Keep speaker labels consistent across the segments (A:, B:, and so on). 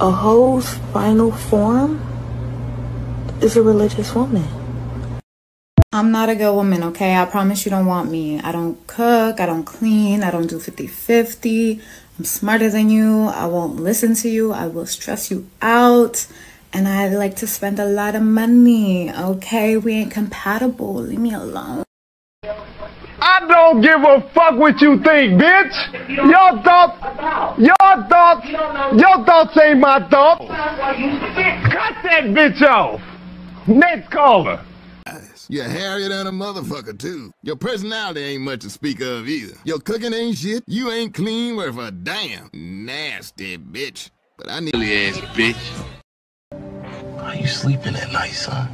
A: A hoe's final form is a religious woman.
B: I'm not a good woman, okay? I promise you don't want me. I don't cook, I don't clean, I don't do 50-50. I'm smarter than you. I won't listen to you. I will stress you out. And I like to spend a lot of money, okay? We ain't compatible. Leave me alone.
C: I don't give a fuck what you think, bitch. Your thoughts ain't my thoughts. Cut that bitch off. Next caller.
D: You're hairier than a motherfucker, too. Your personality ain't much to speak of, either. Your cooking ain't shit. You ain't clean worth a damn. Nasty bitch. But I need a ass bitch.
E: How you sleeping at night, son?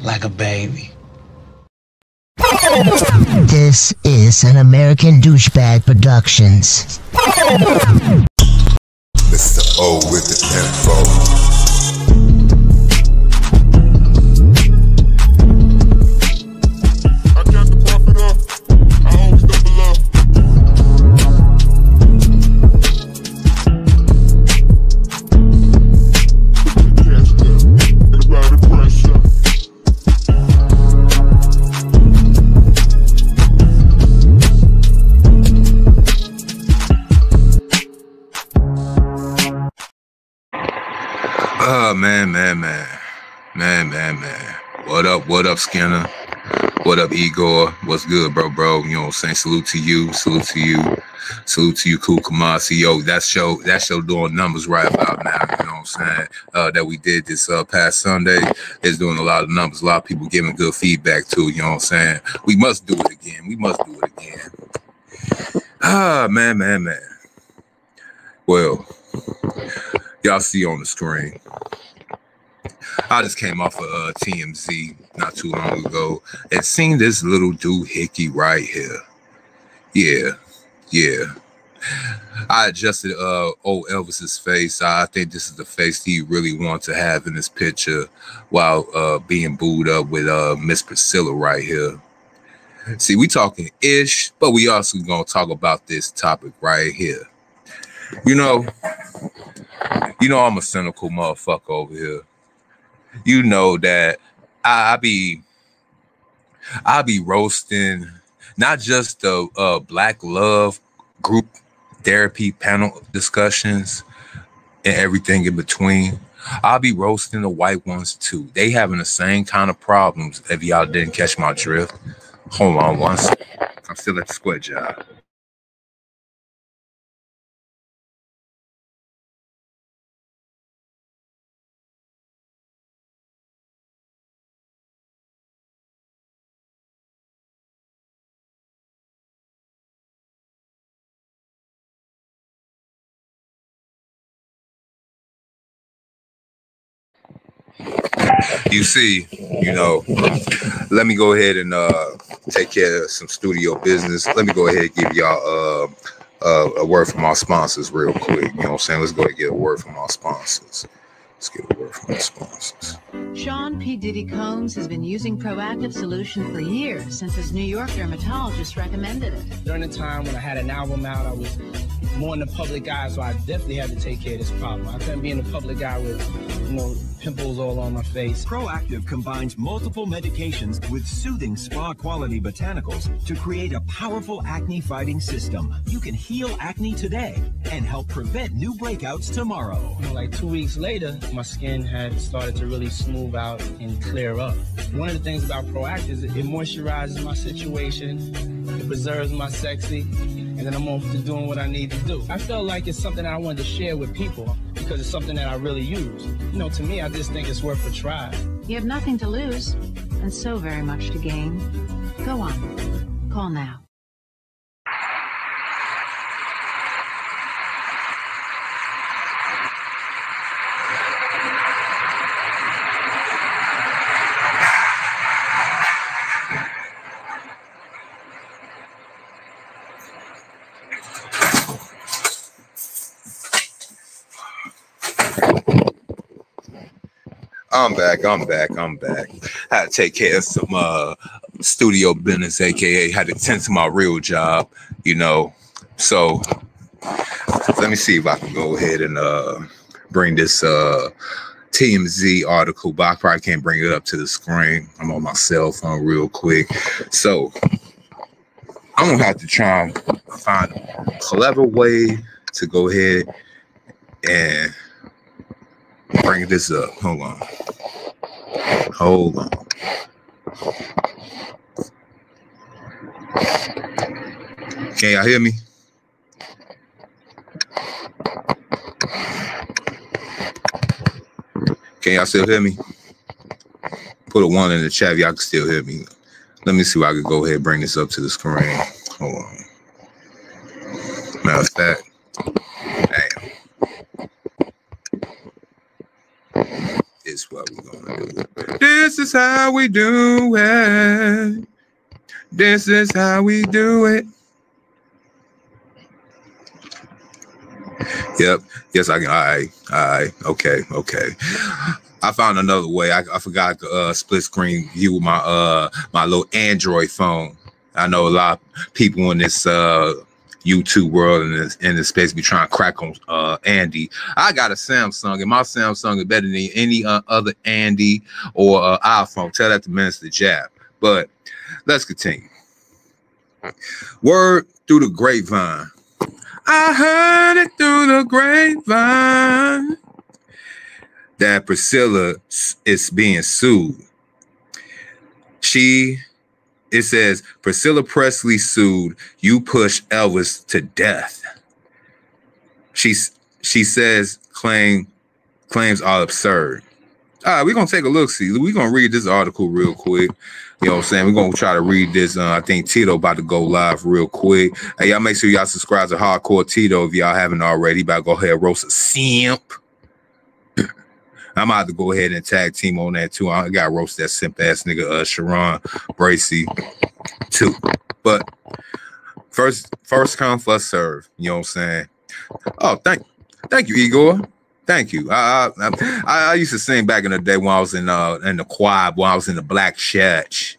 E: Like a baby.
F: This is an American Douchebag Productions.
G: Mr. O with the info.
H: Man. What up, Skinner? What up, Igor? What's good, bro? You know what I'm saying? Salute to you, Cool Kamasi. Yo, that show doing numbers right about now, you know what I'm saying? That we did this past Sunday is doing a lot of numbers, a lot of people giving good feedback too, you know what I'm saying? We must do it again. Man. Well, y'all see on the screen, I just came off of TMZ not too long ago and seen this little doohickey right here. Yeah. I adjusted old Elvis's face. I think this is the face he really wants to have in this picture while being booed up with Miss Priscilla right here. See, we talking ish, but we also gonna talk about this topic right here. You know I'm a cynical motherfucker over here. You know that I be roasting not just the Black Love group therapy panel discussions and everything in between. I'll be roasting the white ones too. They having the same kind of problems. If y'all didn't catch my drift, hold on one second. I'm still at the square job. You see, let me go ahead and take care of some studio business. Let me go ahead and give y'all a word from our sponsors real quick. You know what I'm saying? Let's go ahead and get a word from our sponsors.
I: Sean P. Diddy Combs has been using Proactive Solution for years, since his New York dermatologist recommended it.
J: During the time when I had an album out, I was more in the public eye, so I definitely had to take care of this problem. I couldn't be in the public eye with, pimples all on my face.
K: Proactive combines multiple medications with soothing spa-quality botanicals to create a powerful acne-fighting system. You can heal acne today and help prevent new breakouts tomorrow.
J: Like 2 weeks later, my skin had started to really smooth out and clear up. One of the things about Proactive is it moisturizes my situation, it preserves my sexy, and then I'm off to doing what I need to do. I felt like it's something that I wanted to share with people because it's something that I really use. To me, I just think it's worth a try.
I: You have nothing to lose and so very much to gain. Go on. Call now.
H: I'm back. I had to take care of some studio business, aka had to tend to my real job, you know. So let me see if I can go ahead and bring this TMZ article, but I probably can't bring it up to the screen. I'm on my cell phone real quick. So I'm gonna have to try and find a clever way to go ahead and bring this up. Hold on. Can y'all hear me? Can y'all still hear me? Put a 1 in the chat if y'all can still hear me. Let me see if I can go ahead and bring this up to the screen. Hold on. Matter of fact, damn. This is what we're gonna do. This is how we do it. This is how we do it. Yep. Yes, I can. All right. Okay. I found another way. I forgot to split screen view with my my little Android phone. I know a lot of people in this YouTube world and in this space be trying to crack on Andy. I got a Samsung, and my Samsung is better than any other Andy or iPhone. Tell that to Minister Jab. But let's continue. Word through the grapevine. I heard it through the grapevine that Priscilla is being sued. It says Priscilla Presley sued You Push Elvis to Death. She says claims are absurd. All right, we're gonna take a look. See, we're gonna read this article real quick. You know what I'm saying? We're gonna try to read this. I think Tito about to go live real quick. Hey, y'all make sure y'all subscribe to Hardcore Tito if y'all haven't already. About to go ahead and roast a simp. I'm about to go ahead and tag team on that too. I got to roast that simp ass nigga Sharon Bracy too. But first come, first serve. You know what I'm saying? Oh, thank you, Igor. Thank you. I used to sing back in the day when I was in the choir, when I was in the black church.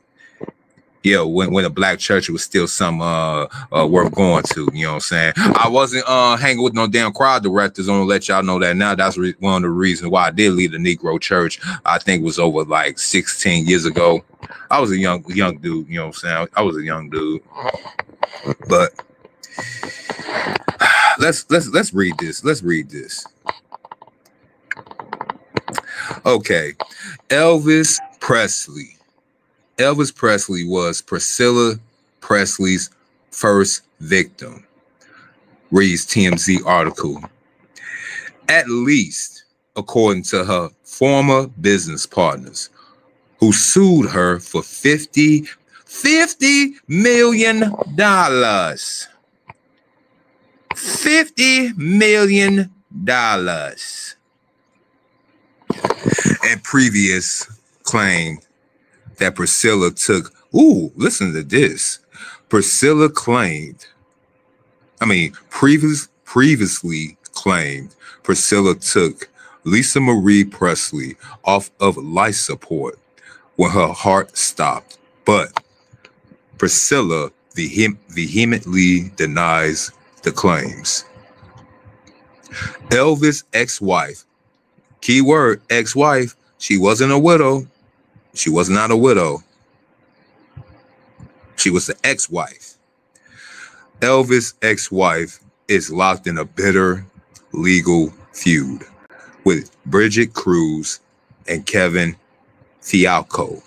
H: Yeah, when the black church was still some worth going to, you know what I'm saying? I wasn't hanging with no damn choir directors. I'm gonna let y'all know that now. That's one of the reasons why I did leave the Negro church. I think it was over like 16 years ago. I was a young dude, you know what I'm saying? I was a young dude. But let's read this. Let's read this. Okay. Elvis Presley. Elvis Presley was Priscilla Presley's first victim, reads TMZ article. At least, according to her former business partners, who sued her for $50 million. $50 million. And previous claim that Priscilla took, listen to this. Priscilla claimed, previously claimed Priscilla took Lisa Marie Presley off of life support when her heart stopped. But Priscilla vehemently denies the claims. Elvis' ex-wife, keyword ex-wife, she wasn't a widow. She was not a widow. She was the ex-wife. Elvis' ex-wife is locked in a bitter legal feud with Bridget Cruz and Kevin Fialco.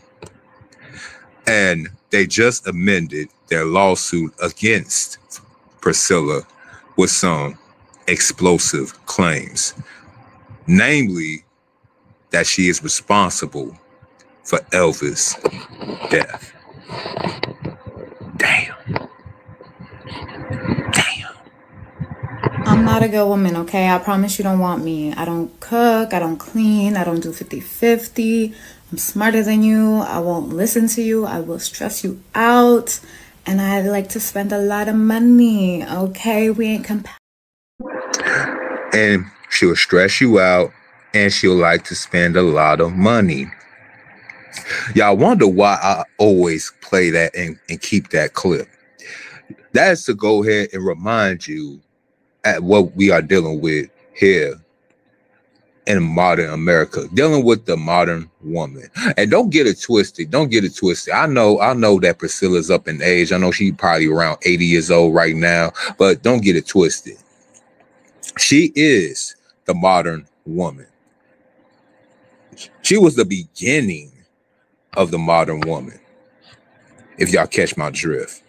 H: And they just amended their lawsuit against Priscilla with some explosive claims, namely that she is responsible for Elvis' death. Damn.
B: I'm not a good woman, okay? I promise you don't want me. I don't cook, I don't clean, I don't do 50-50. I'm smarter than you. I won't listen to you. I will stress you out. And I like to spend a lot of money, okay? We ain't compatible.
H: And she'll stress you out, and she'll like to spend a lot of money. Y'all wonder why I always play that and keep that clip. That's to go ahead and remind you at what we are dealing with here in modern America, dealing with the modern woman. And don't get it twisted. Don't get it twisted. I know that Priscilla's up in age. I know she's probably around 80 years old right now, but don't get it twisted. She is the modern woman. She was the beginning of the modern woman, if y'all catch my drift.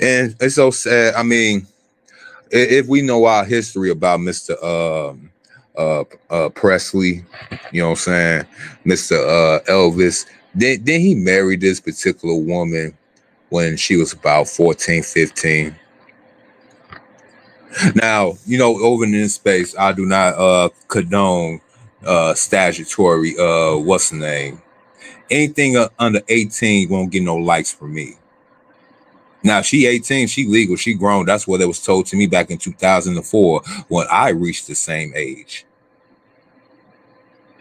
H: And it's so sad. I mean, if we know our history about Mr. Presley, you know what I'm saying, Mr. Elvis, then he married this particular woman when she was about 14, 15. Now, you know, over in this space, I do not condone statutory, what's the name? Anything under 18 won't get no likes from me. Now, she 18, she legal, she grown. That's what it was told to me back in 2004 when I reached the same age.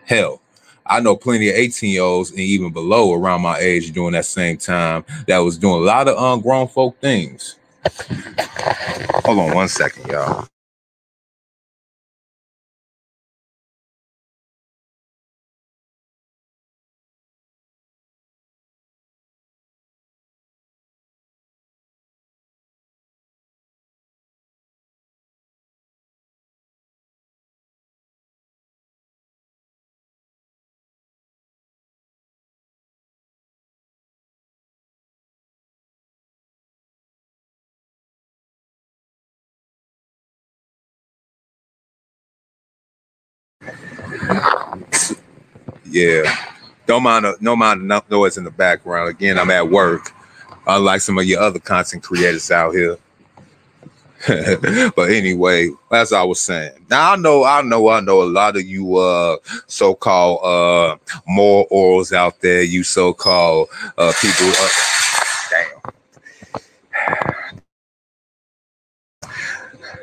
H: Hell, I know plenty of 18-year-olds and even below around my age during that same time that was doing a lot of grown folk things. Hold on one second, y'all. Yeah, don't mind the noise in the background. Again, I'm at work, unlike some of your other content creators out here. But anyway, as I was saying, now I know a lot of you so-called moral orals out there, you so-called people. Damn,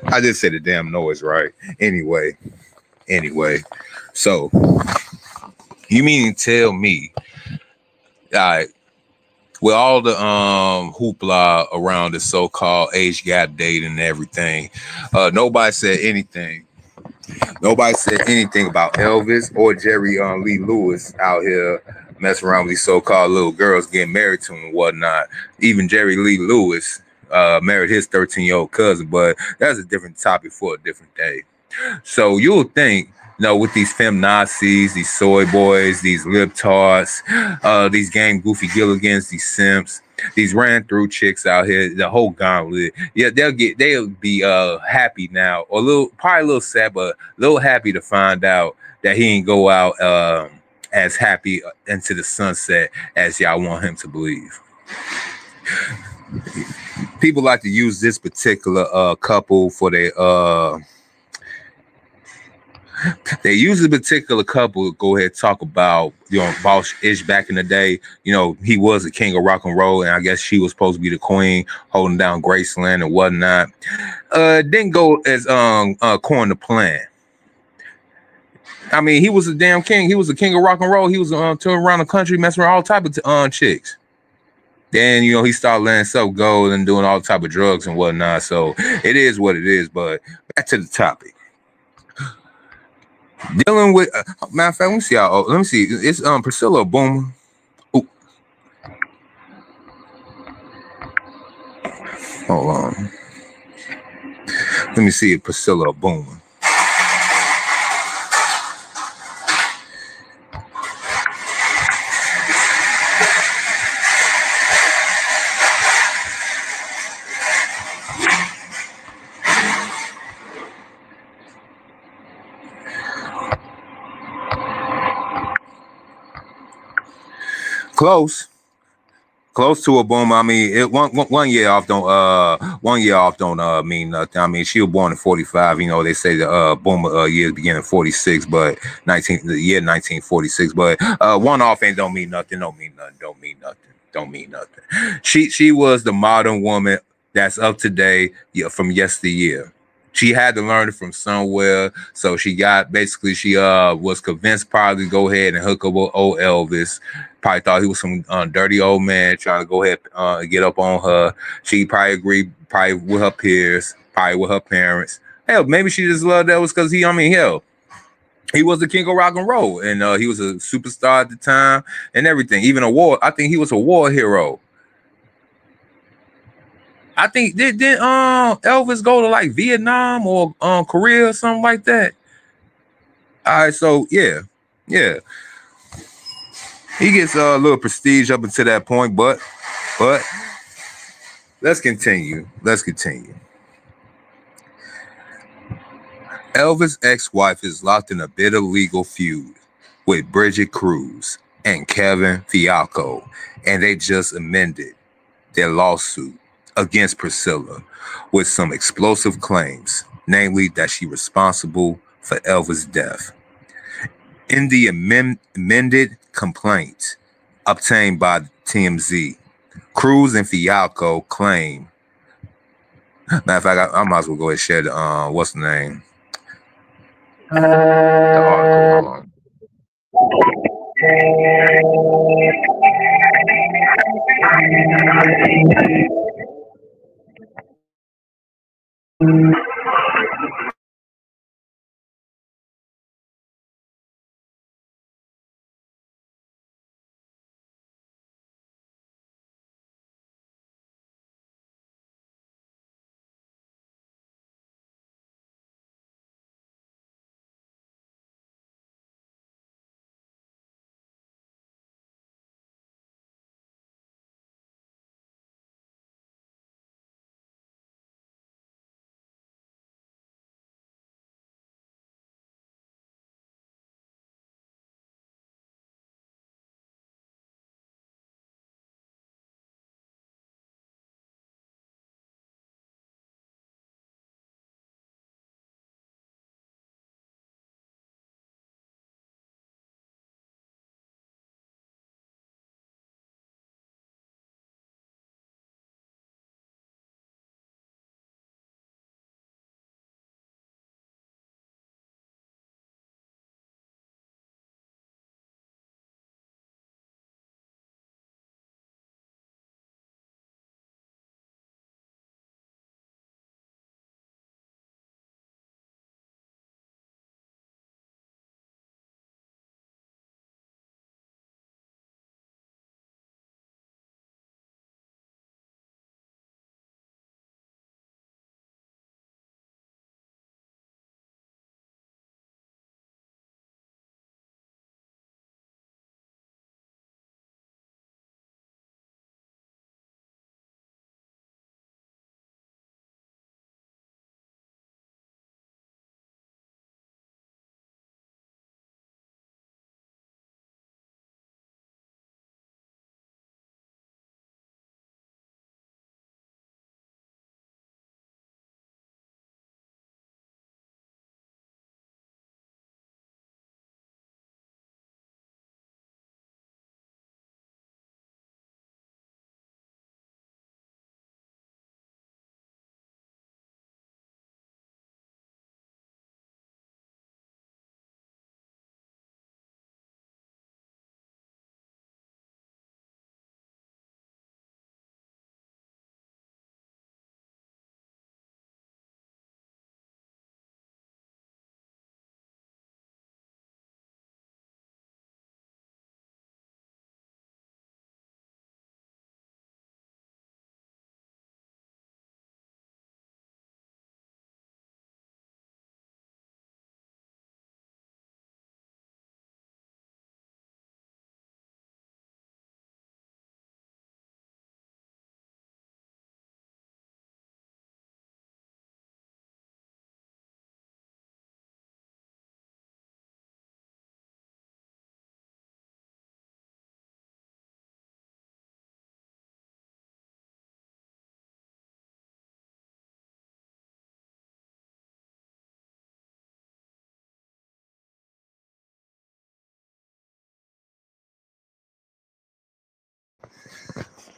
H: I did say the damn noise, right? Anyway, so. You mean to tell me, with all the hoopla around the so-called age gap dating and everything, nobody said anything. Nobody said anything about Elvis or Jerry Lee Lewis out here messing around with these so-called little girls getting married to him and whatnot. Even Jerry Lee Lewis married his 13-year-old cousin, but that's a different topic for a different day. So you'll think, you know, with these feminazis, these soy boys, these libtards, these game goofy gilligans, these simps, these ran through chicks out here, the whole gauntlet. Yeah, they'll be happy now, or probably a little sad, but a little happy to find out that he ain't go out as happy into the sunset as y'all want him to believe. People like to use this particular couple for their they use a particular couple to go ahead and talk about, you know, Boss Ish back in the day. You know, he was the king of rock and roll, and I guess she was supposed to be the queen, holding down Graceland and whatnot. Didn't go as according to plan. I mean, he was a damn king. He was the king of rock and roll. He was touring around the country, messing around all type of chicks. Then, you know, he started letting stuff go and doing all type of drugs and whatnot. So it is what it is. But back to the topic. Dealing with matter of fact, let me see how. Let me see. It's Priscilla Boomer. Ooh. Hold on. Let me see if Priscilla Boomer. Close to a boomer. I mean, one year off don't mean nothing. I mean, she was born in 45. You know, they say the boomer years begin in 46, but the year 1946. But one off ain't don't mean nothing. Don't mean nothing. She was the modern woman that's up to date from yesteryear. She had to learn it from somewhere. So she was convinced probably to go ahead and hook up with old Elvis. Probably thought he was some dirty old man trying to go ahead and get up on her. She probably agreed, probably with her peers, probably with her parents. Hell, maybe she just loved Elvis because he was the king of rock and roll, and he was a superstar at the time and everything. Even I think he was a war hero. I think did Elvis go to like Vietnam or Korea or something like that? All right, so yeah, he gets a little prestige up until that point, but let's continue. Elvis' ex-wife is locked in a bitter legal feud with Bridget Cruz and Kevin Fialco, and they just amended their lawsuit against Priscilla with some explosive claims, namely that she's responsible for Elvis' death. In the amended complaint obtained by TMZ, Cruz and Fialco claim. Matter of fact, I might as well go ahead and share the what's the name? The article.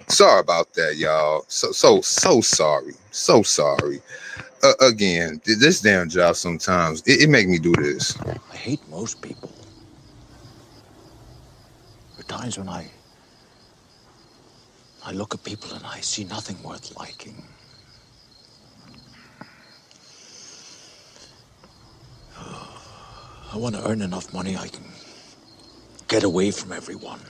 H: Sorry about that, y'all. So sorry. So sorry. Again, this damn job sometimes it make me do this.
L: I hate most people. There are times when I look at people and I see nothing worth liking. I want to earn enough money I can get away from everyone.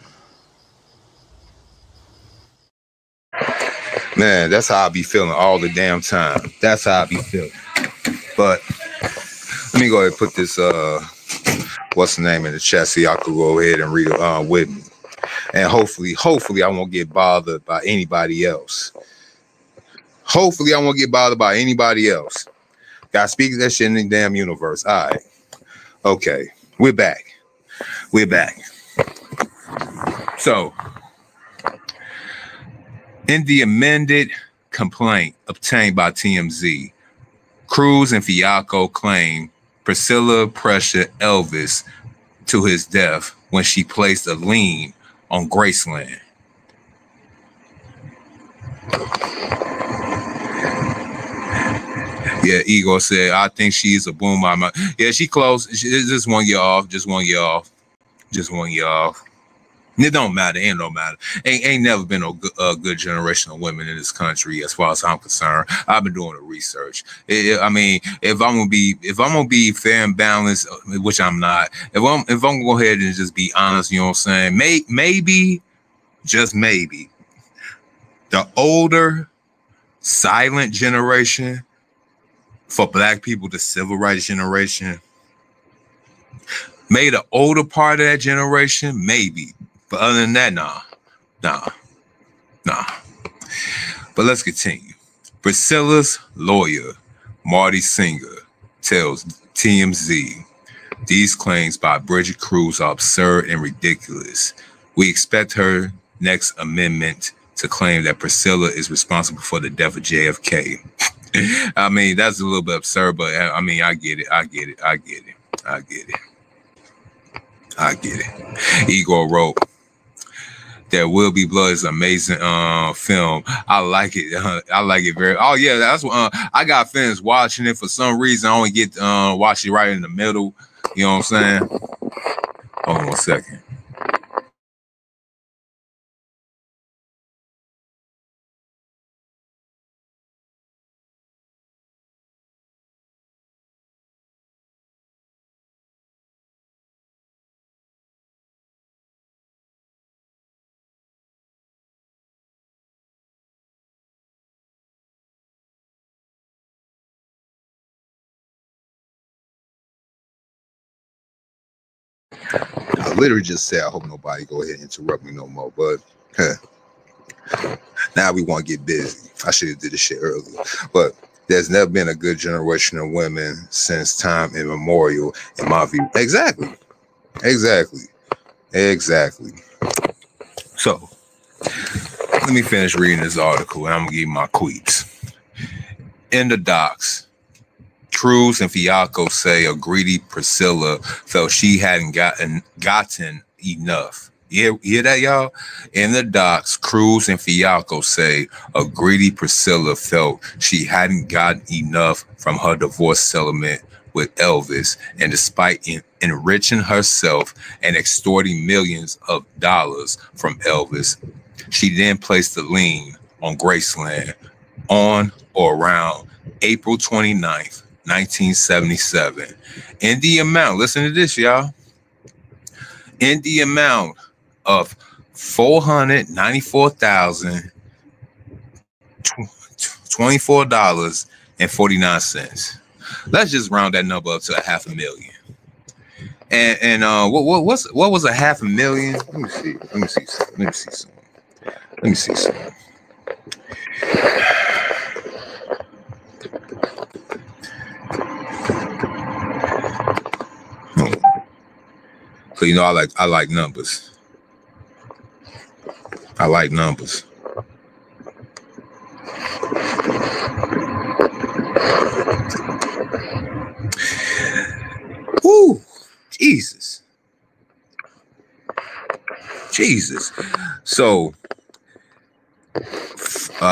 H: Man, that's how I be feeling all the damn time. That's how I be feeling. But let me go ahead and put this what's the name in the chat so y'all could go ahead and read it with me. And hopefully I won't get bothered by anybody else. Hopefully I won't get bothered by anybody else. Gotta speak that shit in the damn universe. All right. Okay. We're back. So in the amended complaint obtained by TMZ, Cruz and Fialco claim Priscilla pressured Elvis to his death when she placed a lien on Graceland. Yeah, Igor said, I think she's a boom mama. Yeah, she close. Just 1 year off. Just 1 year off. It don't matter. Ain't no matter. Ain't never been a good generation of women in this country, as far as I'm concerned. I've been doing the research. I mean, if I'm gonna be fair and balanced, which I'm not. If I'm gonna go ahead and just be honest, you know what I'm saying? Maybe, just maybe, the older, silent generation, for black people, the civil rights generation, maybe the older part of that generation, maybe. But other than that, nah. But let's continue. Priscilla's lawyer, Marty Singer, tells TMZ, these claims by Bridget Cruz are absurd and ridiculous. We expect her next amendment to claim that Priscilla is responsible for the death of JFK. I mean, that's a little bit absurd, but I mean, I get it. Igor wrote, There Will Be Blood is an amazing film. I like it. I like it very. Oh yeah, that's what I got finished watching it. For some reason, I only get to watch it right in the middle. You know what I'm saying? Hold on 1 second. I literally just said, I hope nobody go ahead and interrupt me no more. But now we want to get busy. I should have did this shit earlier. But there's never been a good generation of women since time immemorial, in my view. Exactly. So let me finish reading this article, and I'm gonna give you my queeps. In the docs, Cruz and Fialco say a greedy Priscilla felt she hadn't gotten enough. You hear that, y'all? In the docs, Cruz and Fialco say a greedy Priscilla felt she hadn't gotten enough from her divorce settlement with Elvis, and despite enriching herself and extorting millions of dollars from Elvis, she then placed a lien on Graceland on or around April 29th, 1977, in the amount, listen to this, y'all, in the amount of $494.49. Let's just round that number up to $500,000. And what was $500,000? Let me see something. So you know, I like numbers. Woo, Jesus. So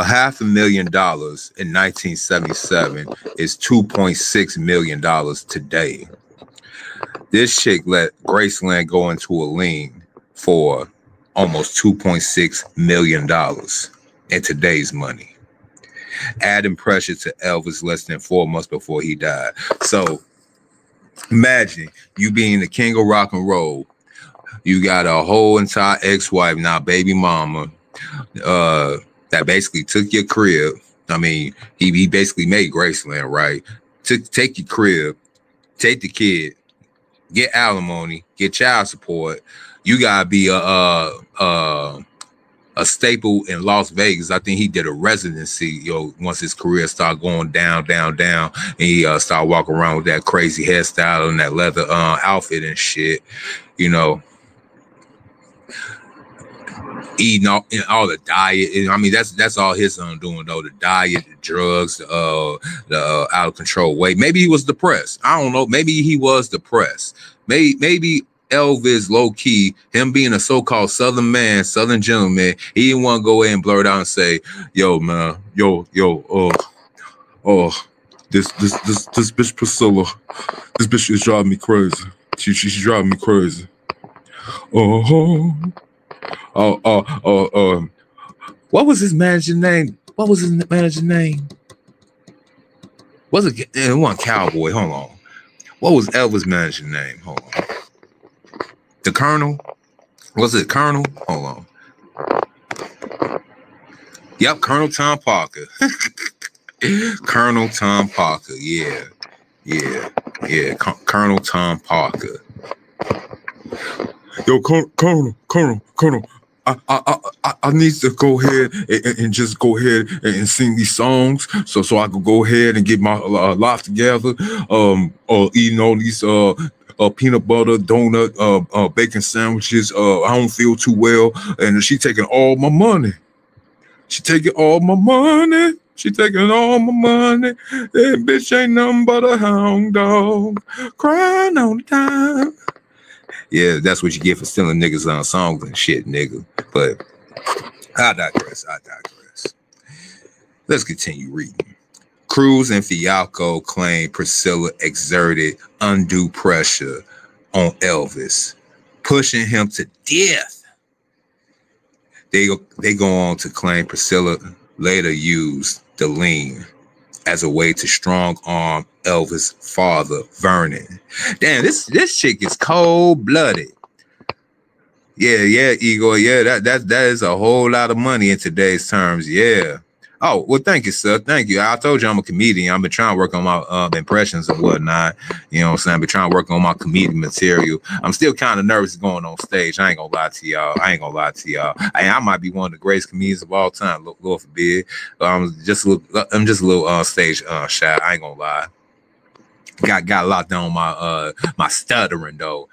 H: $500,000 in 1977 is $2.6 million today. This chick let Graceland go into a lien for almost $2.6 million in today's money, adding pressure to Elvis less than 4 months before he died. So imagine you being the king of rock and roll. You got a whole entire ex-wife, now baby mama, that basically took your crib. I mean, he basically made Graceland, right? Take your crib, take the kid, get alimony, get child support. You gotta be a staple in Las Vegas. I think he did a residency, once his career started going down, and he started walking around with that crazy hairstyle and that leather outfit and shit, eating all the diet. I mean, that's all his doing though. The diet, the drugs, the out of control weight. Maybe he was depressed. I don't know. Maybe he was depressed. Maybe Elvis, low key, him being a so-called Southern man, Southern gentleman, he didn't want to go in and blurt out and say, "Yo, man, this bitch Priscilla, this bitch is driving me crazy. She's driving me crazy. What was his manager's name? Was it one Cowboy? Hold on. What was Elvis' manager's name? Hold on. The Colonel? Was it Colonel? Hold on. Yep, Colonel Tom Parker. Colonel Tom Parker. Yeah. Colonel Tom Parker. Yo, Colonel. I need to go ahead and just go ahead and sing these songs so I can go ahead and get my life together. Eating all these peanut butter, donut, bacon sandwiches. I don't feel too well, and she taking all my money. That bitch ain't nothing but a hound dog crying all the time. Yeah, that's what you get for stealing niggas on songs and shit, nigga. But I digress. Let's continue reading. Cruz and Fialco claim Priscilla exerted undue pressure on Elvis, pushing him to death. They go on to claim Priscilla later used the lien as a way to strong arm Elvis' father, Vernon. Damn, this chick is cold-blooded. Yeah, Igor. Yeah, that is a whole lot of money in today's terms. Yeah. Oh, well, thank you, sir. Thank you. I told you I'm a comedian. I've been trying to work on my impressions and whatnot. You know what I'm saying? I've been trying to work on my comedic material. I'm still kind of nervous going on stage. I ain't gonna lie to y'all. I might be one of the greatest comedians of all time. Lord forbid. I'm just a little stage shy. I ain't gonna lie. Got locked down on my stuttering though.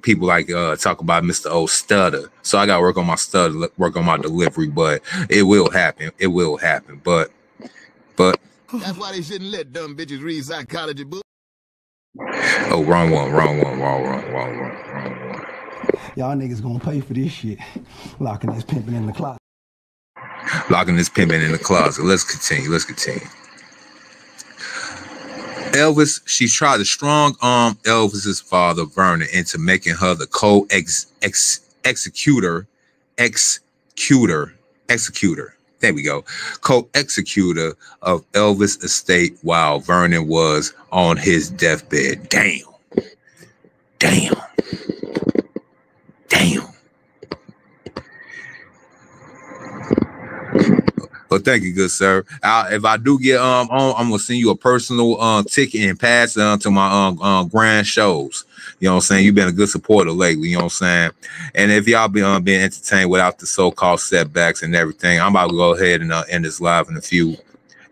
H: People like talk about Mr. O stutter. So I got to work on my stutter, work on my delivery, but it will happen. But
D: that's why they shouldn't let dumb bitches read psychology books.
H: Oh, wrong one.
M: Y'all niggas gonna pay for this shit. Locking this pimping in the closet.
H: Let's continue. Elvis, she tried to strong arm Elvis's father, Vernon, into making her the co-executor. There we go. Co-executor of Elvis' estate while Vernon was on his deathbed. Damn. Well, thank you, good sir. If I do get on, I'm gonna send you a personal ticket and pass to my grand shows. You know what I'm saying? You've been a good supporter lately. You know what I'm saying? And if y'all been entertained without the so-called setbacks and everything, I'm about to go ahead and end this live in a few. You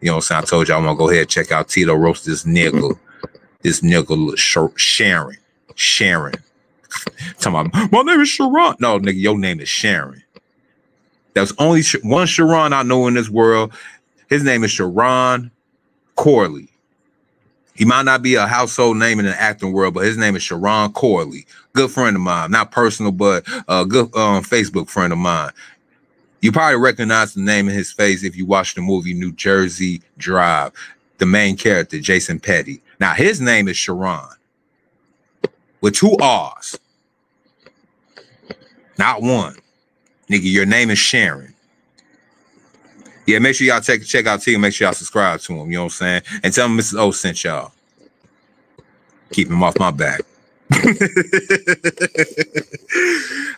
H: know what I'm saying? I told y'all I'm gonna go ahead and check out Tito roast this nigga Sharon. Talking about my name is Sharon. No, nigga, your name is Sharon. There's only one Sharon I know in this world. His name is Sharon Corley. He might not be a household name in the acting world, but his name is Sharon Corley. Good friend of mine. Not personal, but a good Facebook friend of mine. You probably recognize the name in his face if you watch the movie New Jersey Drive. The main character, Jason Petty. Now, his name is Sharon with 2 R's. Not one. Nigga, your name is Sharon. Yeah, make sure y'all check out T and make sure y'all subscribe to him. You know what I'm saying? And tell him Mrs. O sent y'all. Keep him off my back.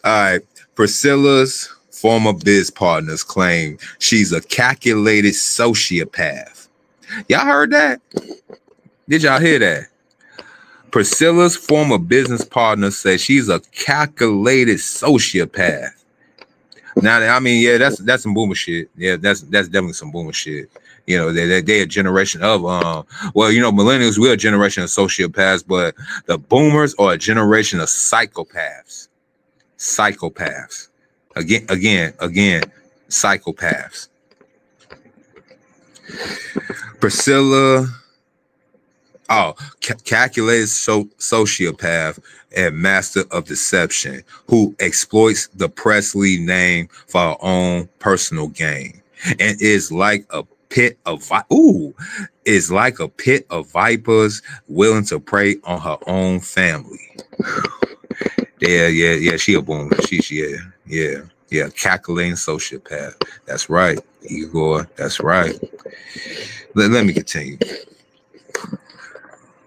H: All right. Priscilla's former biz partners claim she's a calculated sociopath. Y'all heard that? Did y'all hear that? Priscilla's former business partner says she's a calculated sociopath. Now, I mean, yeah, that's some boomer shit. Yeah, that's definitely some boomer shit. You know, they're a generation of well, you know, millennials, we're a generation of sociopaths, but the boomers are a generation of psychopaths. Psychopaths. Again, psychopaths. Priscilla, calculated sociopath and master of deception who exploits the Presley name for her own personal gain and is like a pit of vipers willing to prey on her own family. Yeah. She a boomer. Yeah. Calculating sociopath. That's right, Igor. That's right. Let me continue.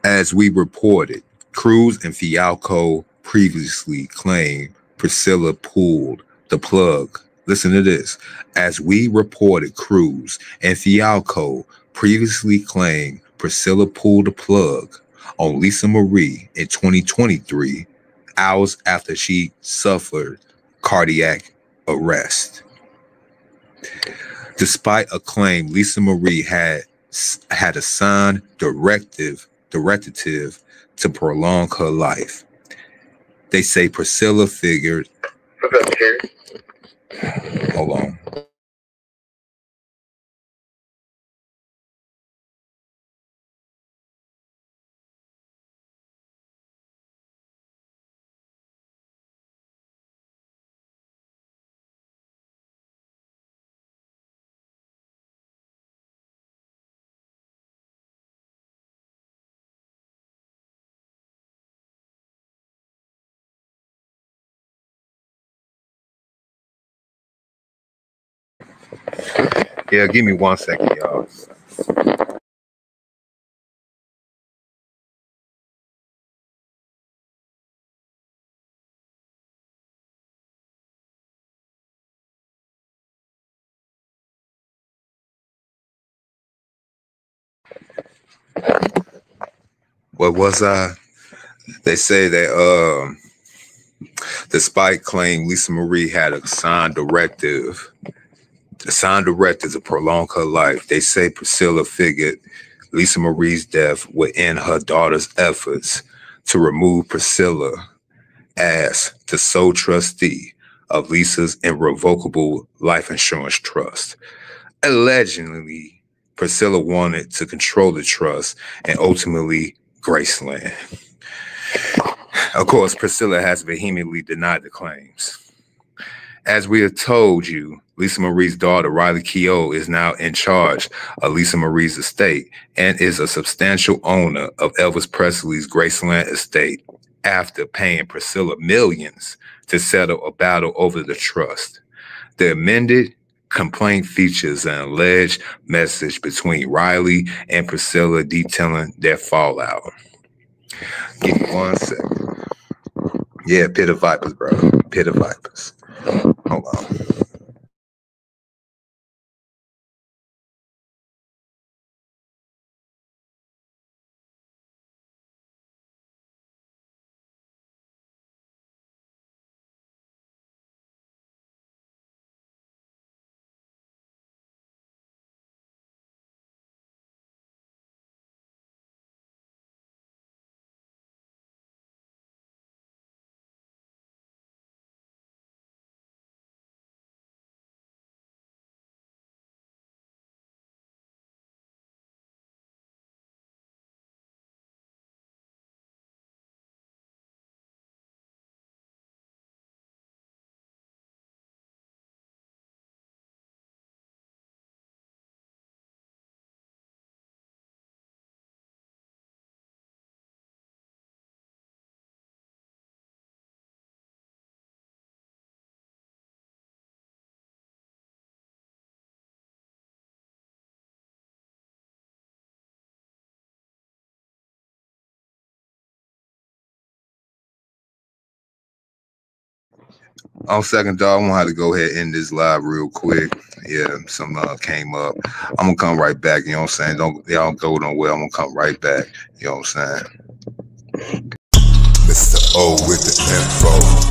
H: As we reported, Cruz and Fialco previously claimed Priscilla pulled the plug. Listen to this. As we reported, Cruz and Fialco previously claimed Priscilla pulled the plug on Lisa Marie in 2023, hours after she suffered cardiac arrest. Despite a claim Lisa Marie had a signed directive to prolong her life, they say Priscilla figured. Hold on. Yeah, give me 1 second, y'all. What was I? They say that despite claim Lisa Marie had a signed directive to prolong her life, they say Priscilla figured Lisa Marie's death would end her daughter's efforts to remove Priscilla as the sole trustee of Lisa's irrevocable life insurance trust. Allegedly, Priscilla wanted to control the trust and ultimately Graceland. Of course, Priscilla has vehemently denied the claims. As we have told you, Lisa Marie's daughter, Riley Keough, is now in charge of Lisa Marie's estate and is a substantial owner of Elvis Presley's Graceland estate after paying Priscilla millions to settle a battle over the trust. The amended complaint features an alleged message between Riley and Priscilla detailing their fallout. Give me 1 second. Yeah, Pit of Vipers, bro. Pit of Vipers. Hold on. On second thought, I'm gonna have to go ahead and end this live real quick. Yeah, some came up. I'm gonna come right back. You know what I'm saying? Y'all go nowhere. I'm gonna come right back. You know what I'm saying?
G: Mr. O with the info.